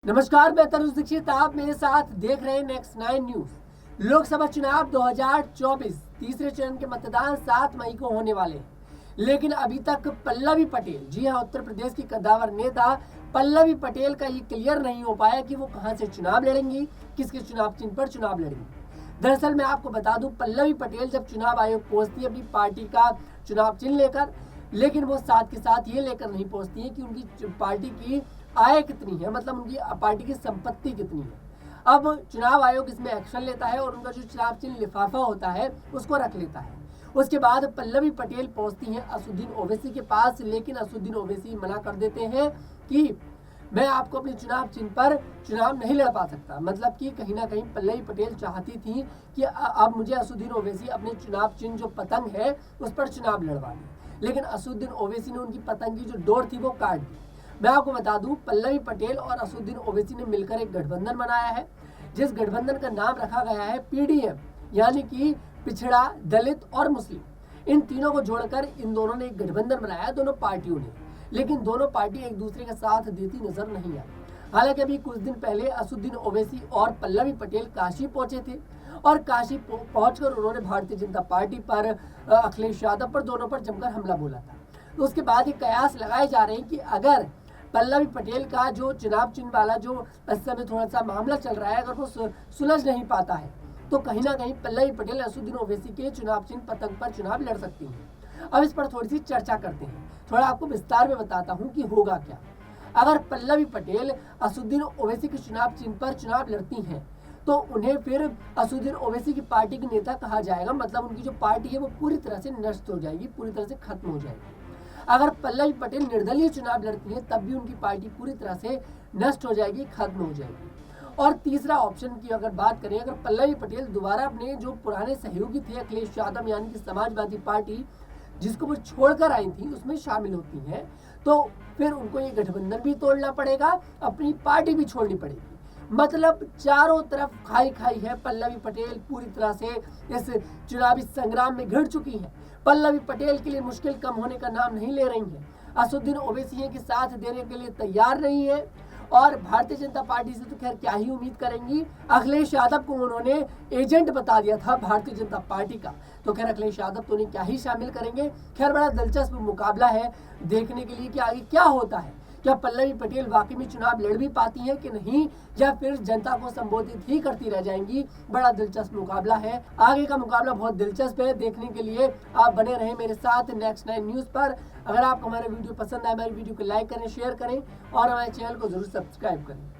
नमस्कार, मैं तरुण दीक्षित। आप मेरे साथ देख रहे हैं नेक्स्ट 9 न्यूज। लोकसभा चुनाव 2024 तीसरे चरण के मतदान 7 मई को होने वाले हैं, लेकिन अभी तक पल्लवी पटेल, जी हां, उत्तर प्रदेश की कद्दावर नेता पल्लवी पटेल का ये क्लियर नहीं हो पाया कि वो कहां से चुनाव लड़ेंगी, किसके चुनाव चिन्ह पर चुनाव लड़ेंगी। दरअसल मैं आपको बता दूं, पल्लवी पटेल जब चुनाव आयोग पहुंचती है अपनी पार्टी का चुनाव चिन्ह लेकर, लेकिन वो साथ के साथ ये लेकर नहीं पहुंचती है कि उनकी पार्टी की आय कितनी है, मतलब उनकी पार्टी की संपत्ति कितनी है। अब चुनाव आयोग इसमें एक्शन लेता है और उनका जो चुनाव चिन्ह लिफाफा होता है उसको रख लेता है। उसके बाद पल्लवी पटेल पहुंचती हैं असुद्दीन ओवैसी के पास, लेकिन असुद्दीन ओवैसी मना कर देते हैं कि मैं आपको अपने चुनाव चिन्ह पर चुनाव नहीं लड़ पा सकता। मतलब कि कहीं ना कहीं पल्लवी पटेल चाहती थी कि अब मुझे असुद्दीन ओवैसी अपने चुनाव चिन्ह जो पतंग है उस पर चुनाव लड़वा दें, लेकिन असुद्दीन ओवैसी ने उनकी पतंग की जो डोर थी वो काट दी। मैं आपको बता दूं, पल्लवी पटेल और असुद्दीन ओवैसी ने मिलकर एक गठबंधन बनाया है, जिस गठबंधन का नाम रखा गया है पीडीएम, यानी कि पिछड़ा, दलित और मुस्लिम। इन तीनों को जोड़कर इन दोनों ने एक गठबंधन बनाया, दोनों पार्टियों ने, लेकिन दोनों पार्टी एक दूसरे का साथ देती नजर नहीं आई। हालांकि अभी कुछ दिन पहले असुद्दीन ओवैसी और पल्लवी पटेल काशी पहुंचे थे और काशी पहुंचकर उन्होंने भारतीय जनता पार्टी पर, अखिलेश यादव पर, दोनों पर जमकर हमला बोला था। तो उसके बाद ये कयास लगाए जा रहे हैं कि अगर पल्लवी पटेल का जो चुनाव चिन्ह वाला जो इस समय थोड़ा सा मामला चल रहा है, अगर वो सुलझ नहीं पाता है तो कहीं ना कहीं पल्लवी पटेल असुद्दीन ओवैसी के चुनाव चिन्ह पतंग पर चुनाव लड़ सकती हैं। अब इस पर थोड़ी सी चर्चा करते हैं, थोड़ा आपको विस्तार में बताता हूं कि होगा क्या। अगर पल्लवी पटेल असुद्दीन ओवैसी के चुनाव चिन्ह पर चुनाव लड़ती हैं तो उन्हें फिर असुद्दीन ओवैसी की पार्टी की नेता कहा जाएगा, मतलब उनकी जो पार्टी है वो पूरी तरह से नष्ट हो जाएगी, पूरी तरह से खत्म हो जाएगी। अगर पल्लवी पटेल निर्दलीय चुनाव लड़ती है तब भी उनकी पार्टी पूरी तरह से नष्ट हो जाएगी, खत्म हो जाएगी। और तीसरा ऑप्शन की अगर बात करें, अगर पल्लवी पटेल दोबारा अपने जो पुराने सहयोगी थे अखिलेश यादव यानी कि समाजवादी पार्टी जिसको वो छोड़कर आई थी उसमें शामिल होती हैं, तो फिर उनको ये गठबंधन भी तोड़ना पड़ेगा, अपनी पार्टी भी छोड़नी पड़ेगी। मतलब चारों तरफ खाई खाई है। पल्लवी पटेल पूरी तरह से इस चुनावी संग्राम में घिर चुकी है। पल्लवी पटेल के लिए मुश्किल कम होने का नाम नहीं ले रही है। असुद्दीन ओवैसी के साथ देने के लिए तैयार नहीं है और भारतीय जनता पार्टी से तो खैर क्या ही उम्मीद करेंगी। अखिलेश यादव को उन्होंने एजेंट बता दिया था भारतीय जनता पार्टी का, तो खैर अखिलेश यादव तो उन्हें क्या ही शामिल करेंगे। खैर बड़ा दिलचस्प मुकाबला है देखने के लिए कि आगे क्या होता है। क्या पल्लवी पटेल वाकई में चुनाव लड़ भी पाती हैं कि नहीं, या फिर जनता को संबोधित ही करती रह जाएंगी। बड़ा दिलचस्प मुकाबला है, आगे का मुकाबला बहुत दिलचस्प है। देखने के लिए आप बने रहें मेरे साथ नेक्स्ट 9 न्यूज पर। अगर आपको हमारा वीडियो पसंद आए, हमारी वीडियो को लाइक करें, शेयर करें और हमारे चैनल को जरूर सब्सक्राइब करें।